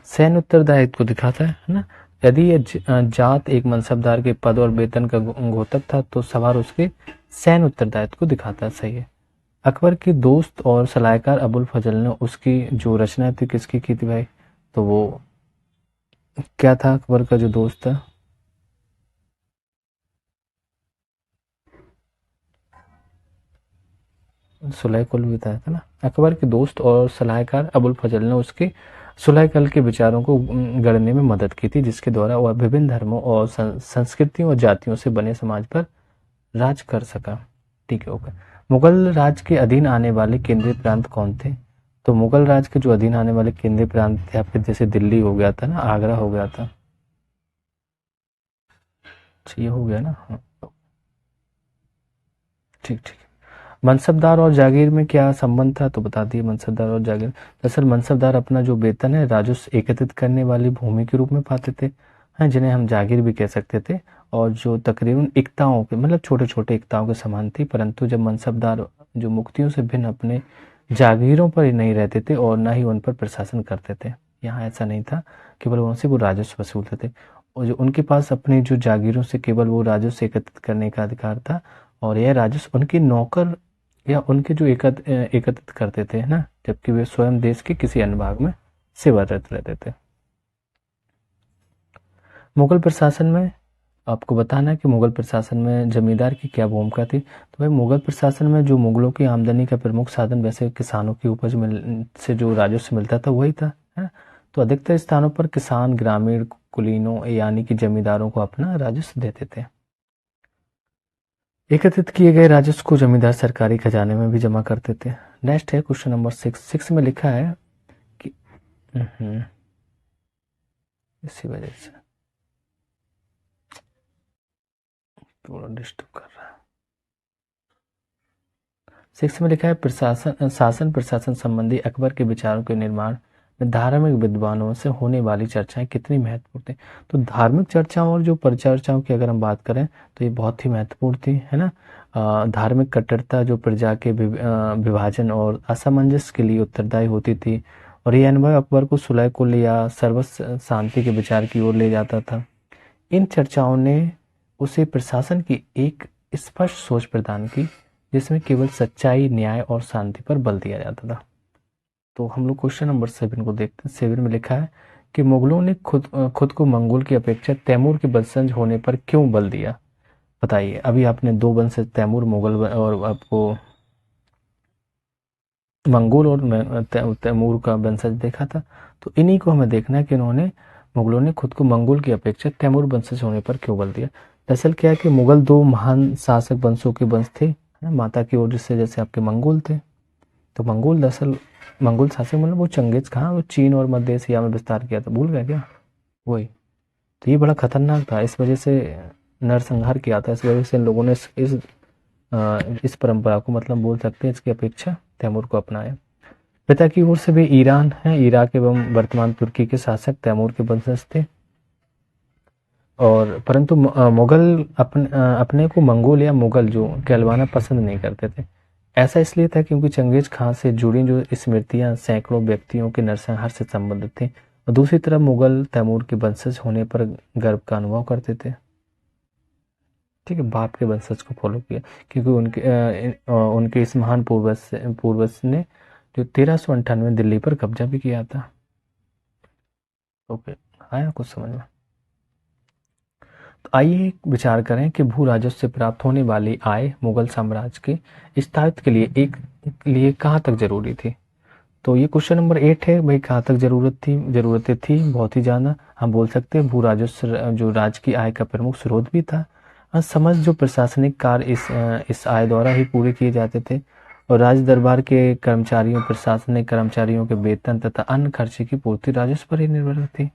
सैन्य उत्तरदायित्व को दिखाता है ना। यदि ये जात एक मनसबदार के पद और वेतन का घोतक था, तो सवार उसके सैन्य उत्तरदायित्व को दिखाता है। सही है। अकबर के दोस्त और सलाहकार अबुल फजल ने उसकी जो रचना थी किसकी की थी भाई? तो वो क्या था अकबर का जो दोस्त था? सुलह कुल भी था ना। अकबर के दोस्त और सलाहकार अबुल फजल ने उसके सुलह कल के विचारों को गढ़ने में मदद की थी, जिसके द्वारा वह विभिन्न धर्मों और संस्कृतियों और जातियों से बने समाज पर राज कर सका। ठीक है, ओके। मुगल राज के अधीन आने वाले केंद्रीय प्रांत कौन थे? तो मुगल राज के जो अधीन आने वाले केंद्रीय प्रांत थे आपके, जैसे दिल्ली हो गया था ना, आगरा हो गया था। ये हो गया ना, हाँ। ठीक ठीक। मनसबदार और जागीर में क्या संबंध था? तो बता दिए मनसबदार और जागीर। दरअसल मनसबदार अपना जो वेतन है राजस्व एकत्रित करने वाली भूमि के रूप में पाते थे, हैं, जिन्हें हम जागीर भी कह सकते थे, और जो तकरीबन इक्ताओं के मतलब छोटे छोटे इक्ताओं के समान थी। परंतु जब मनसबदार जो मुक्तियों से भिन्न अपने जागीरों पर ही नहीं रहते थे और ना ही उन पर प्रशासन करते थे। यहाँ ऐसा नहीं था, केवल उनसे वो राजस्व वसूलते थे, और जो उनके पास अपनी जो जागीरों से केवल वो राजस्व एकत्रित करने का अधिकार था, और यह राजस्व उनके नौकर या उनके जो एकत्रित करते थे ना, जबकि वे स्वयं देश के किसी अन्य भाग में सेवारत रहते थे। मुगल प्रशासन में आपको बताना है कि मुगल प्रशासन में जमींदार की क्या भूमिका थी। तो भाई मुगल प्रशासन में जो मुगलों की आमदनी का प्रमुख साधन वैसे किसानों की उपज से जो राजस्व मिलता था वही था, है। तो अधिकतर स्थानों पर किसान ग्रामीण कुलीनों यानी कि जमींदारों को अपना राजस्व देते थे। एकत्रित किए गए राजस्व को जमींदार सरकारी खजाने में भी जमा करते थे। नेक्स्ट है क्वेश्चन नंबर 6 में लिखा है कि इसी वजह से थोड़ा डिस्टर्ब कर रहा है। 6 में लिखा है शासन प्रशासन संबंधी अकबर के विचारों के निर्माण में धार्मिक विद्वानों से होने वाली चर्चाएं कितनी महत्वपूर्ण थी? तो धार्मिक चर्चाओं और जो परिचर्चाओं की अगर हम बात करें तो ये बहुत ही महत्वपूर्ण थी, है ना। धार्मिक कट्टरता जो प्रजा के विभाजन और असमंजस के लिए उत्तरदायी होती थी, और ये अनुभव अकबर को सुलह को या सर्वस्व शांति के विचार की ओर ले जाता था। इन चर्चाओं ने उसे प्रशासन की एक स्पष्ट सोच प्रदान की, जिसमें केवल सच्चाई, न्याय और शांति पर बल दिया जाता था। तो हम लोग क्वेश्चन नंबर 7 को देखते हैं। 7 में लिखा है कि मुगलों ने खुद को मंगोल की अपेक्षा तैमूर के वंशज होने पर क्यों बल दिया? बताइए। अभी आपने दो वंशज तैमूर मुगल और आपको मंगोल और तैमूर का वंशज देखा था, तो इन्हीं को हमें देखना है कि इन्होंने मुगलों ने खुद को मंगोल की अपेक्षा तैमूर वंशज होने पर क्यों बल दिया। दरअसल क्या है कि मुगल दो महान शासक वंशों के वंश थे, माता की ओर से जैसे आपके मंगोल थे। तो मंगोल दरअसल मंगोल शासक मतलब वो चंगेज खां, वो चीन और मध्य एशिया में विस्तार किया था, भूल गया क्या? वही। तो ये बड़ा खतरनाक था, इस वजह से नरसंहार किया था, इस वजह से इन लोगों ने इस इस परंपरा को मतलब बोल सकते हैं इसकी अपेक्षा तैमूर को अपनाया। पिता की ओर से वे ईरान है, इराक एवं वर्तमान तुर्की के शासक तैमूर के वंशज थे। और परंतु मुगल अपने को मंगोल या मुगल जो कहलवाना पसंद नहीं करते थे। ऐसा इसलिए था क्योंकि चंगेज खां से जुड़ी जो स्मृतियां सैकड़ों व्यक्तियों के नरसंहार से संबंधित थी, और दूसरी तरफ मुगल तैमूर के वंशज होने पर गर्व का अनुभव करते थे। ठीक है, बाप के वंशज को फॉलो किया क्योंकि उनके इस महान पूर्वज ने जो 1398 दिल्ली पर कब्जा भी किया था। ओके, आया कुछ समझ में? तो आइए विचार करें कि भू राजस्व से प्राप्त होने वाली आय मुगल साम्राज्य के स्थायित्व के लिए कहाँ तक जरूरी थी। तो ये क्वेश्चन नंबर 8 है भाई, कहाँ तक जरूरतें थी बहुत ही ज़्यादा। हम बोल सकते हैं भू राजस्व जो राज्य की आय का प्रमुख स्रोत भी था। समझ जो प्रशासनिक कार्य इस आय द्वारा ही पूरे किए जाते थे, और राज दरबार के कर्मचारियों प्रशासनिक कर्मचारियों के वेतन तथा अन्य खर्चे की पूर्ति राजस्व पर ही निर्भर थी।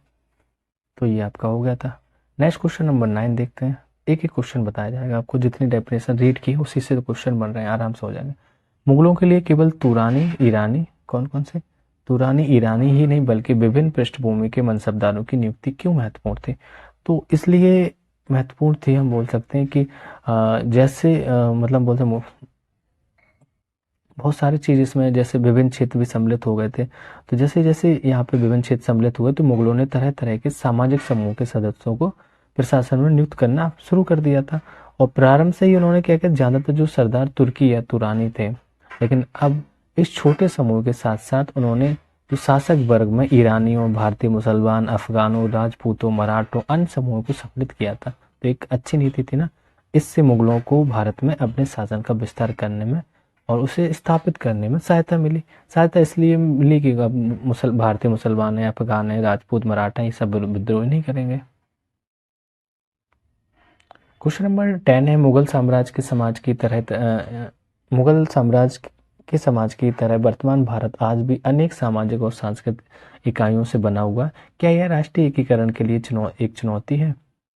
तो ये आपका हो गया था। नेक्स्ट क्वेश्चन नंबर 9 देखते हैं। एक एक क्वेश्चन बताया जाएगा आपको, जितनी डेफिनेशन रीड की उसी से तो क्वेश्चन बन रहे हैं, आराम से हो जाएंगे। मुगलों के लिए केवल तुरानी ईरानी, कौन कौन से तुरानी ईरानी ही नहीं बल्कि विभिन्न पृष्ठभूमि के मनसबदारों की नियुक्ति क्यों महत्वपूर्ण थी। तो इसलिए महत्वपूर्ण थी, हम बोल सकते हैं कि जैसे मतलब बोलते हैं बहुत सारी चीज़ इसमें, जैसे विभिन्न क्षेत्र भी सम्मिलित हो गए थे। तो जैसे जैसे यहाँ पे विभिन्न क्षेत्र सम्मिलित हुए तो मुगलों ने तरह तरह के सामाजिक समूह के सदस्यों को प्रशासन में नियुक्त करना शुरू कर दिया था। और प्रारंभ से ही उन्होंने क्या किया, ज़्यादातर जो सरदार तुर्की या तुरानी थे, लेकिन अब इस छोटे समूह के साथ साथ उन्होंने जो शासक वर्ग में ईरानियों, भारतीय मुसलमान, अफगानों, राजपूतों, मराठों, अन्य समूहों को सम्मिलित किया था। तो एक अच्छी नीति थी ना। इससे मुगलों को भारत में अपने शासन का विस्तार करने में और उसे स्थापित करने में सहायता मिली। सहायता इसलिए मिली कि अब भारतीय मुसलमान है, अफगान है, राजपूत, मराठा, ये सब विद्रोह नहीं करेंगे। क्वेश्चन नंबर 10 है, मुगल साम्राज्य के समाज की तरह वर्तमान भारत आज भी अनेक सामाजिक और सांस्कृतिक इकाइयों से बना हुआ, क्या यह राष्ट्रीय एकीकरण के लिए एक चुनौती है।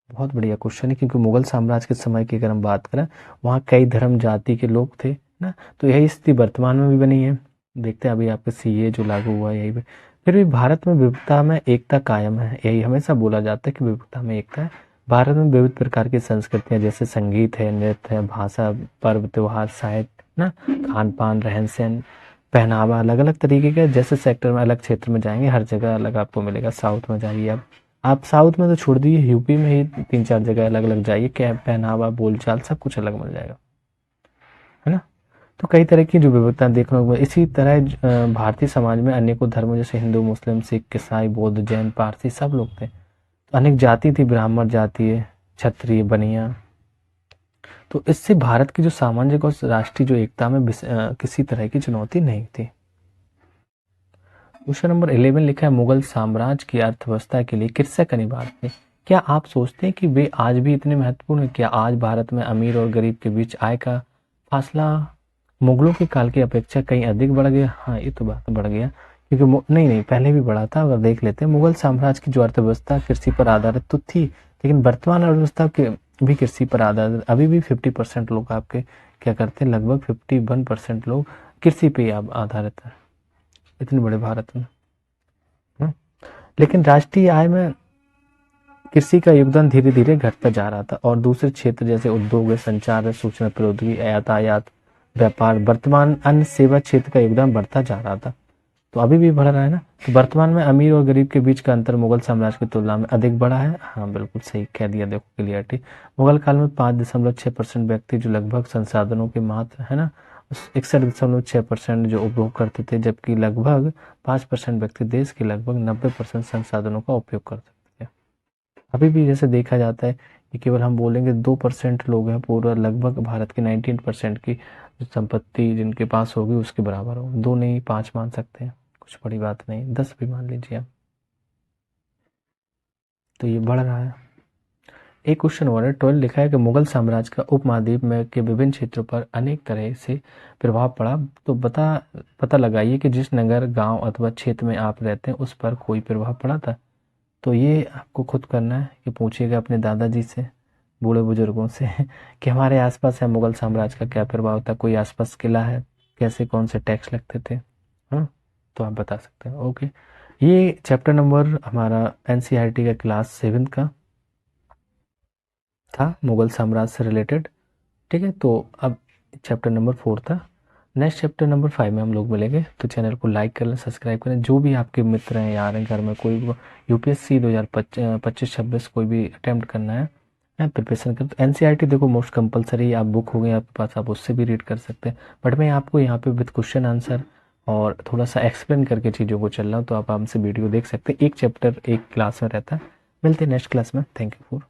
बहुत बढ़िया क्वेश्चन है, क्योंकि मुगल साम्राज्य के समय की अगर हम बात करें, वहाँ कई धर्म जाति के लोग थे ना। तो यही स्थिति वर्तमान में भी बनी है। देखते हैं अभी आपके सीए जो लागू हुआ है यही पे। फिर भी भारत में विविधता में एकता कायम है, यही हमेशा बोला जाता है कि विविधता में एकता है। भारत में विविध प्रकार की संस्कृतियाँ, जैसे संगीत है, नृत्य है, भाषा, पर्व, त्योहार, साहित्य ना, खान पान, रहन सहन, पहनावा अलग अलग तरीके का। जैसे सेक्टर में अलग क्षेत्र में जाएंगे हर जगह अलग आपको मिलेगा। साउथ में जाइए आप साउथ में तो छोड़ दिए, यूपी में ही 3-4 जगह अलग अलग जाइए, क्या पहनावा, बोलचाल सब कुछ अलग मिल जाएगा, है ना। तो कई तरह की जो विविधता देखने को। इसी तरह भारतीय समाज में अनेकों धर्मों जैसे हिंदू, मुस्लिम, सिख, ईसाई, बौद्ध, जैन, पारसी सब लोग थे। तो अनेक जाति थी, ब्राह्मण जाति, क्षत्रिय, बनिया। तो इससे भारत की जो सामाजिक और राष्ट्रीय जो एकता में किसी तरह की चुनौती नहीं थी। क्वेश्चन नंबर 11 लिखा है, मुगल साम्राज्य की अर्थव्यवस्था के लिए कृषक अनिवार्य थे। क्या आप सोचते हैं कि वे आज भी इतने महत्वपूर्ण हैं? क्या आज भारत में अमीर और गरीब के बीच आय का फासला मुगलों के काल की अपेक्षा कहीं अधिक बढ़ गया? हाँ, ये तो बात बढ़ गया, क्योंकि नहीं पहले भी बढ़ा था। अगर देख लेते हैं, मुगल साम्राज्य की जो अर्थव्यवस्था कृषि पर आधारित तो थी, लेकिन वर्तमान अर्थव्यवस्था के भी कृषि पर आधारित। अभी भी 50% लोग आपके क्या करते हैं, लगभग 51% लोग कृषि पे आधारित है इतने बड़े भारत में। लेकिन राष्ट्रीय आय में कृषि का योगदान धीरे धीरे घटता जा रहा था, और दूसरे क्षेत्र जैसे उद्योग, संचार, सूचना प्रौद्योगिकी, यातायात, व्यापार, वर्तमान अन्य सेवा क्षेत्र का योगदान बढ़ता जा रहा था। तो अभी भी बढ़ रहा है ना। तो वर्तमान में अमीर और गरीब के बीच का अंतर मुगल साम्राज्य की तुलना में अधिक बड़ा है। हाँ, बिल्कुल सही कह दिया, देखो क्लियरिटी। मुगल काल में 5.6% व्यक्ति जो लगभग संसाधनों के मात्र है ना 61.6% जो उपभोग करते थे, जबकि लगभग 5% व्यक्ति देश के लगभग 90% संसाधनों का उपयोग कर सकते थे। अभी भी जैसे देखा जाता है कि केवल हम बोलेंगे 2% लोग हैं, पूरा लगभग भारत के 19% की जो संपत्ति जिनके पास होगी उसके बराबर हो। 2 नहीं 5 मान सकते हैं, कुछ बड़ी बात नहीं, 10 भी मान लीजिए आप। तो ये बढ़ रहा है। एक क्वेश्चन और है, 12 लिखा है कि मुगल साम्राज्य का उपमहाद्वीप में के विभिन्न क्षेत्रों पर अनेक तरह से प्रभाव पड़ा। तो पता लगाइए कि जिस नगर, गांव अथवा क्षेत्र में आप रहते हैं उस पर कोई प्रभाव पड़ा था। तो ये आपको खुद करना है कि पूछिएगा अपने दादाजी से, बूढ़े बुजुर्गों से कि हमारे आसपास है मुगल साम्राज्य का क्या प्रभाव था, कोई आसपास किला है, कैसे कौन से टैक्स लगते थे, हाँ, तो आप बता सकते हैं। ओके, ये चैप्टर नंबर हमारा एनसीईआरटी का क्लास 7 का था, मुगल साम्राज्य से रिलेटेड। ठीक है, तो अब चैप्टर नंबर 4 था। नेक्स्ट चैप्टर नंबर 5 में हम लोग मिलेंगे, तो चैनल को लाइक कर लें, सब्सक्राइब करें। जो भी आपके मित्र हैं, यार हैं, घर में कोई यूपीएससी 2025-26 कोई भी अटेम्प्ट करना है प्रिपरेशन कर, तो एनसीईआरटी देखो मोस्ट कंपलसरी आप बुक हो गई आपके पास, आप उससे भी रीड कर सकते हैं। बट मैं आपको यहाँ पे विद क्वेश्चन आंसर और थोड़ा सा एक्सप्लेन करके चीज़ों को चल रहा हूँ, तो आप हमसे वीडियो देख सकते हैं। एक चैप्टर एक क्लास में रहता है। मिलते हैं नेक्स्ट क्लास में। Thank you for